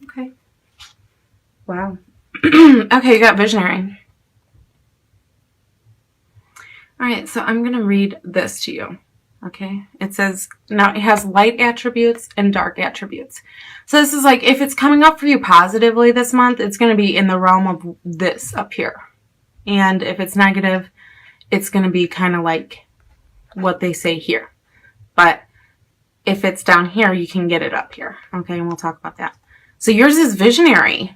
Okay. Wow. Okay, you got visionary. All right, so I'm going to read this to you. Okay, it says, now it has light attributes and dark attributes. So this is like, if it's coming up for you positively this month, it's going to be in the realm of this up here. And if it's negative, it's going to be kind of like what they say here. But if it's down here, you can get it up here. Okay, and we'll talk about that. So yours is visionary.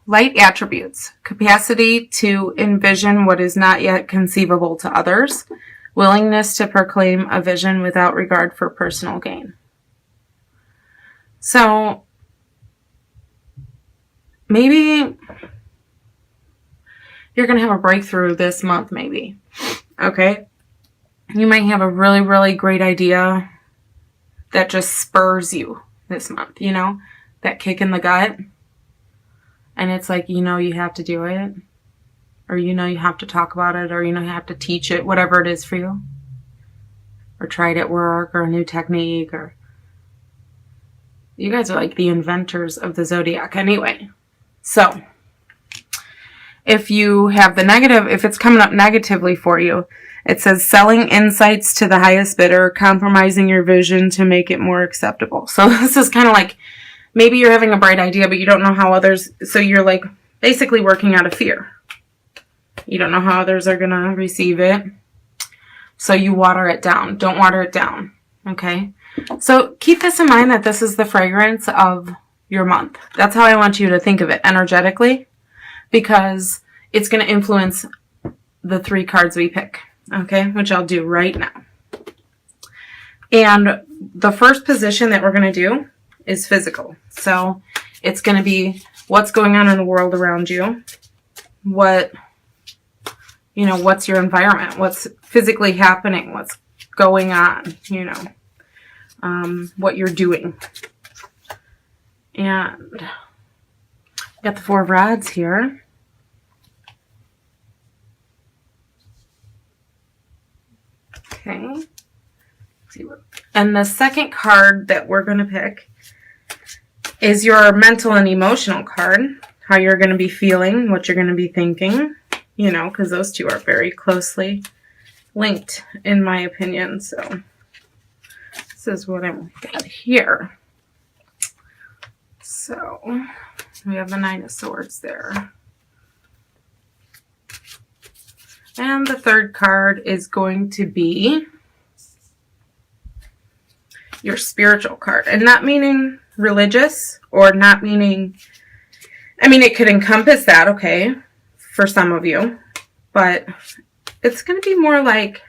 Light attributes: capacity to envision what is not yet conceivable to others, willingness to proclaim a vision without regard for personal gain. So maybe you're going to have a breakthrough this month, maybe. Okay? You might have a really, really great idea that just spurs you this month, you know? That kick in the gut. And it's like, you know, you have to do it. Or you know you have to talk about it. Or you know you have to teach it, whatever it is for you. Or try it at work, or a new technique, or... You guys are like the inventors of the zodiac anyway. So, if you have the negative, if it's coming up negatively for you, it says selling insights to the highest bidder, compromising your vision to make it more acceptable. So this is kind of like, maybe you're having a bright idea, but you don't know how others, so you're like basically working out of fear. You don't know how others are going to receive it. So you water it down. Don't water it down. Okay? So keep this in mind, that this is the fragrance of your month. That's how I want you to think of it energetically, because it's going to influence the 3 cards we pick. Okay? Which I'll do right now. And the first position that we're going to do is physical. So it's going to be what's going on in the world around you. What, you know, what's your environment? What's physically happening? What's going on? You know, what you're doing. And got the 4 of Rods here. Okay. Let's see what. And the second card that we're going to pick is your mental and emotional card. How you're going to be feeling, what you're going to be thinking, you know, because those two are very closely linked, in my opinion. So this is what I've got here. So we have the 9 of Swords there. And the third card is going to be your spiritual card. And not meaning religious, or not meaning, I mean, it could encompass that, okay, for some of you. But it's going to be more like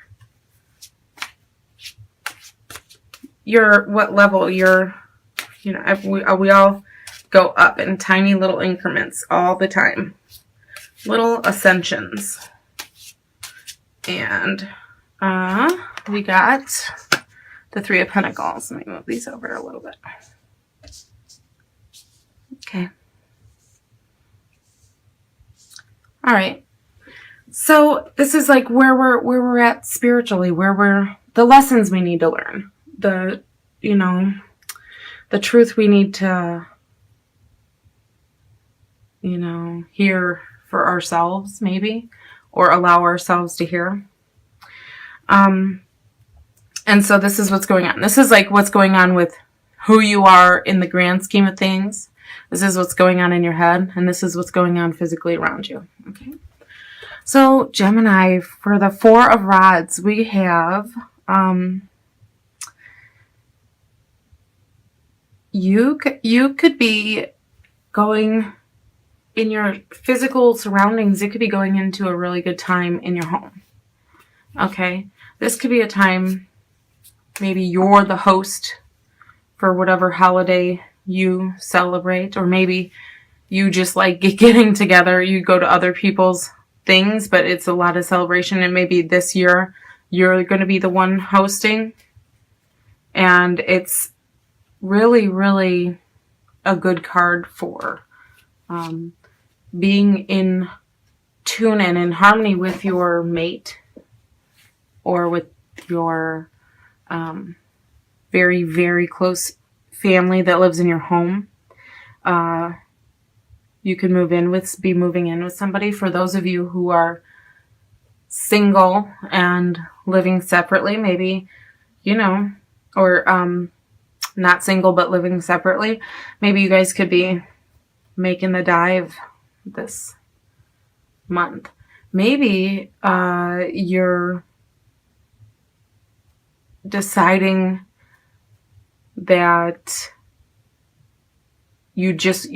your, what level you're, you know, we all go up in tiny little increments all the time. Little ascensions. And we got the 3 of Pentacles. Let me move these over a little bit. Okay. All right. So this is like where we're at spiritually, the lessons we need to learn, the, you know, the truth we need to, you know, hear for ourselves, maybe, or allow ourselves to hear. And so this is what's going on. This is like what's going on with who you are in the grand scheme of things. This is what's going on in your head, and this is what's going on physically around you. Okay. So Gemini, for the 4 of Rods, we have you could be going in your physical surroundings. It could be going into a really good time in your home. Okay. This could be a time, maybe you're the host for whatever holiday you celebrate, or maybe you just like getting together. You go to other people's things, but it's a lot of celebration, and maybe this year you're going to be the one hosting, and it's really, really a good card for being in tune and in harmony with your mate, or with your very, very close family that lives in your home. you could be moving in with somebody. For those of you who are single and living separately, maybe, or not single but living separately, maybe you guys could be making the dive this month. Maybe you're deciding that you're just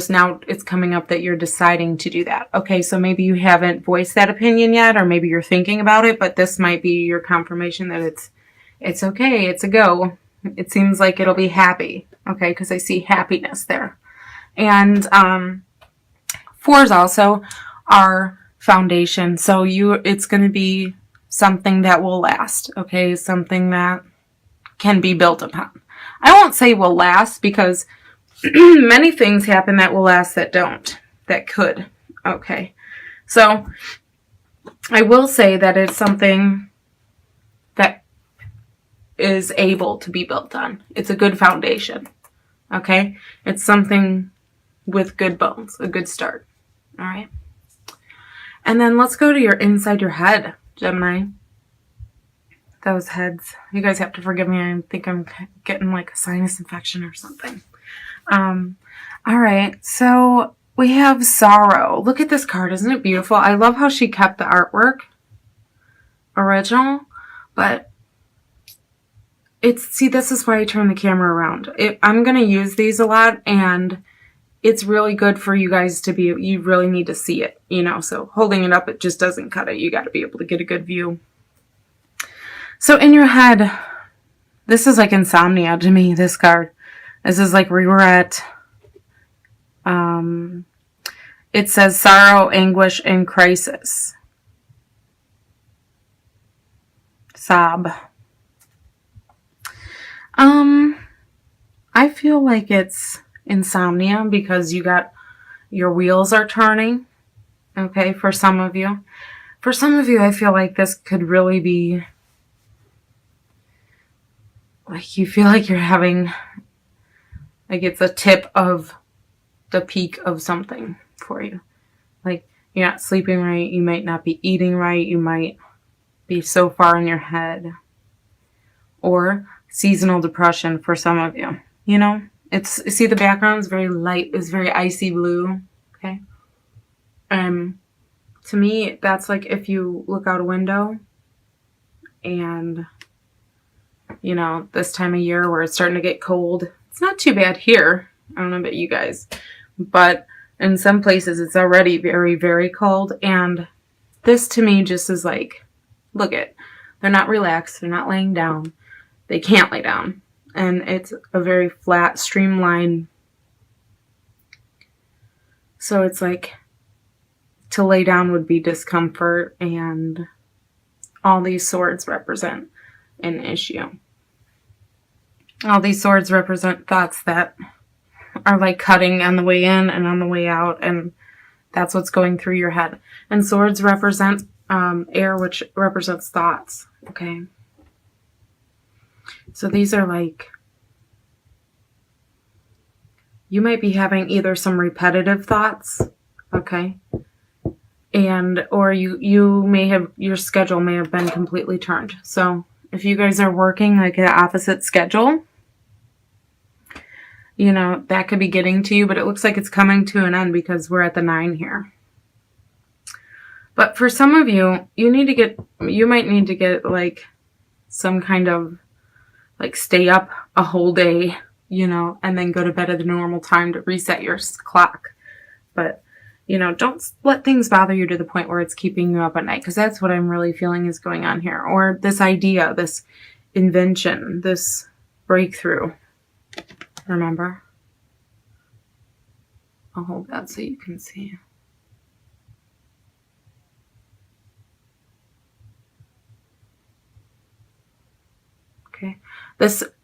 now, it's coming up that you're deciding to do that. Okay, so maybe you haven't voiced that opinion yet, or maybe you're thinking about it, but this might be your confirmation that it's okay, it's a go. It seems like it'll be happy, okay, because I see happiness there. And fours also are foundation, so it's going to be something that will last, okay, something that can be built upon. I won't say will last, because many things happen that will last that don't, that could. Okay. So I will say that it's something that is able to be built on. It's a good foundation. Okay. It's something with good bones, a good start. All right. And then let's go to your inside your head, Gemini. Those heads. You guys have to forgive me. I think I'm getting like a sinus infection or something. All right, so we have sorrow. Look at this card. Isn't it beautiful? I love how she kept the artwork original, but see, this is why I turn the camera around. I'm going to use these a lot, and it's really good for you guys you really need to see it, so holding it up, it just doesn't cut it. You got to be able to get a good view. So in your head, this is like insomnia to me, this card. This is like regret. It says sorrow, anguish, and crisis. Sob. I feel like it's insomnia because your wheels are turning. Okay, for some of you. For some of you, I feel like this could really be like you feel like you're having, like it's a tip of the peak of something for you. Like you're not sleeping right, you might not be eating right, you might be so far in your head. Or seasonal depression for some of you. See the background is very light, it's very icy blue. Okay. To me, that's like if you look out a window and this time of year where it's starting to get cold. It's not too bad here. I don't know about you guys. But in some places it's already very, very cold. And this to me just is like, look it. They're not relaxed. They're not laying down. They can't lay down. And it's a very flat, streamlined. So it's like to lay down would be discomfort. And all these swords represent an issue. All these swords represent thoughts that are like cutting on the way in and on the way out, and that's what's going through your head. And swords represent air, which represents thoughts, okay? So these are like, you might be having either some repetitive thoughts, okay? Or you may have, your schedule may have been completely turned. So if you guys are working like an opposite schedule, that could be getting to you, but it looks like it's coming to an end because we're at the 9 here. But for some of you, you might need to get like some kind of like stay up a whole day, and then go to bed at the normal time to reset your clock. But, don't let things bother you to the point where it's keeping you up at night, because that's what I'm really feeling is going on here. Or this idea, this invention, this breakthrough. Remember? I'll hold that so you can see. Okay.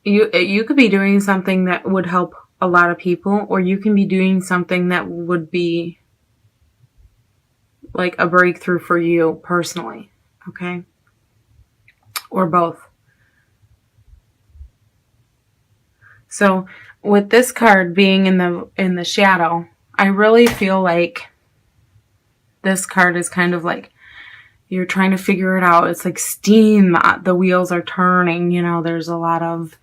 You could be doing something that would help a lot of people, or you can be doing something that would be like a breakthrough for you personally. Okay? Or both. So with this card being in the shadow, I really feel like this card is kind of like you're trying to figure it out. It's like steam. The wheels are turning. You know, there's a lot of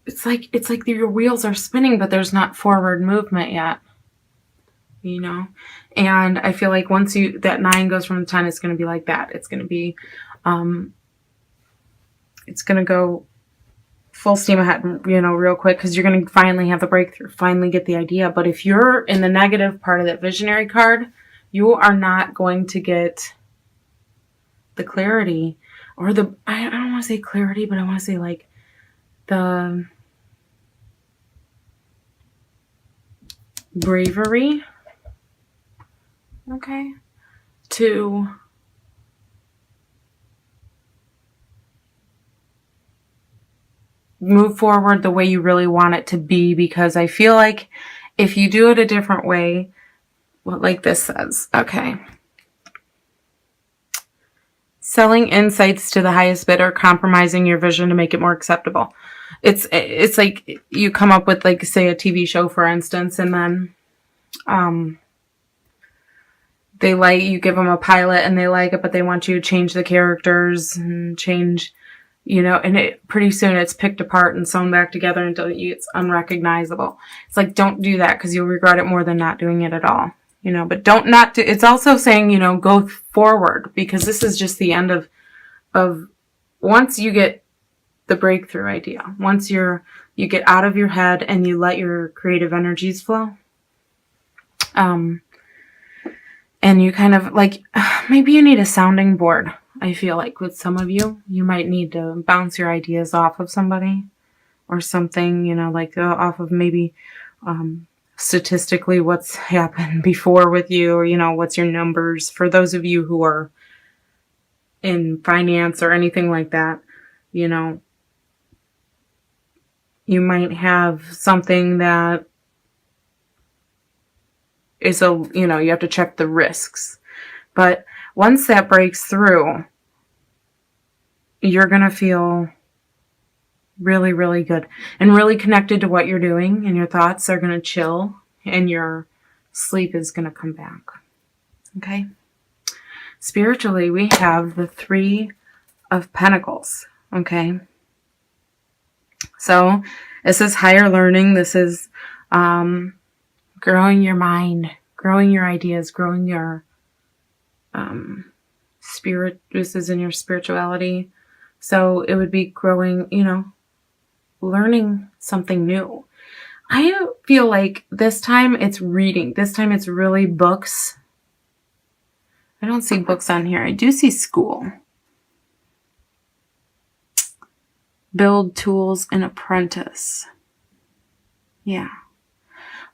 it's like your wheels are spinning, but there's not forward movement yet. You know, and I feel like once that 9 goes from the 10, it's going to be like that. It's going to be, it's going to go full steam ahead, you know, real quick, because you're going to finally have the breakthrough, finally get the idea. But if you're in the negative part of that visionary card, you are not going to get the clarity or I don't want to say clarity, but I want to say like the bravery, okay, to move forward the way you really want it to be, because I feel like if you do it a different way, well, like this says, okay, selling insights to the highest bidder, compromising your vision to make it more acceptable. It's like you come up with, like, say a TV show, for instance, and then you give them a pilot and they like it, but they want you to change the characters and change, you know, and pretty soon it's picked apart and sewn back together until it's unrecognizable. It's like, don't do that, because you'll regret it more than not doing it at all, you know. But it's also saying, you know, go forward, because this is just the end of once you get the breakthrough idea, once you get out of your head and you let your creative energies flow, and you kind of like, maybe you need a sounding board. I feel like with some of you might need to bounce your ideas off of somebody or something, you know, like off of maybe statistically what's happened before with you, or, you know, what's your numbers. For those of you who are in finance or anything like that, you know, you might have something that is you know, you have to check the risks. But once that breaks through, you're going to feel really, really good and really connected to what you're doing, and your thoughts are going to chill and your sleep is going to come back. Okay? Spiritually, we have the 3 of Pentacles. Okay? So this is higher learning. This is growing your mind, growing your ideas, growing your spirit. This is in your spirituality. So it would be growing, you know, learning something new. I feel like this time it's reading. This time it's really books. I don't see books on here. I do see school. Build tools and apprentice. Yeah.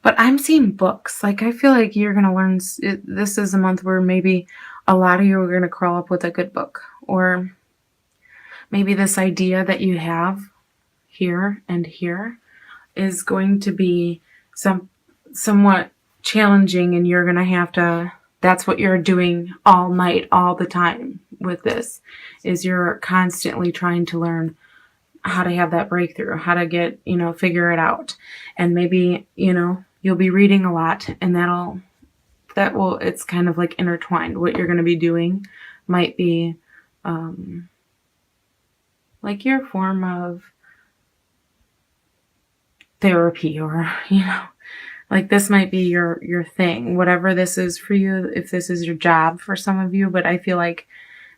But I'm seeing books. Like, I feel like you're going to learn. This is a month where maybe a lot of you are going to crawl up with a good book. Or maybe this idea that you have here and here is going to be somewhat challenging, and you're going to have to, that's what you're doing all night, all the time with this, is you're constantly trying to learn how to have that breakthrough, how to get, you know, figure it out. And maybe, you know, you'll be reading a lot, and it's kind of like intertwined. What you're going to be doing might be like your form of therapy, or, you know, like this might be your thing, whatever this is for you, if this is your job for some of you. But I feel like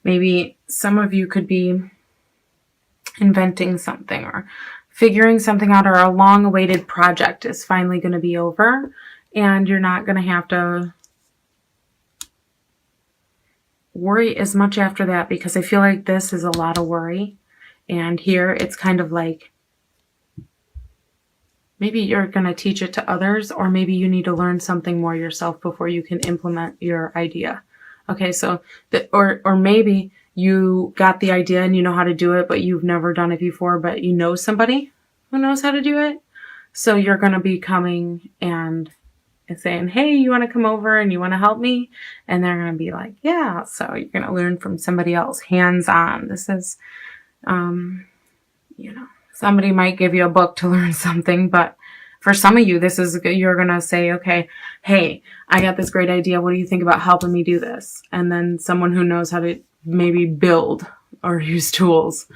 maybe some of you could be inventing something or figuring something out, or a long-awaited project is finally going to be over, and you're not going to have to worry as much after that, because I feel like this is a lot of worry. And here it's kind of like maybe you're going to teach it to others, or maybe you need to learn something more yourself before you can implement your idea. Okay, so or maybe you got the idea and you know how to do it, but you've never done it before, but you know somebody who knows how to do it. So you're going to be coming and saying, hey, you want to come over and you want to help me? And they're going to be like, yeah. So you're going to learn from somebody else, hands-on. This is You know, somebody might give you a book to learn something, but for some of you, this is, you're going to say, okay, hey, I got this great idea. What do you think about helping me do this? And then someone who knows how to maybe build or use tools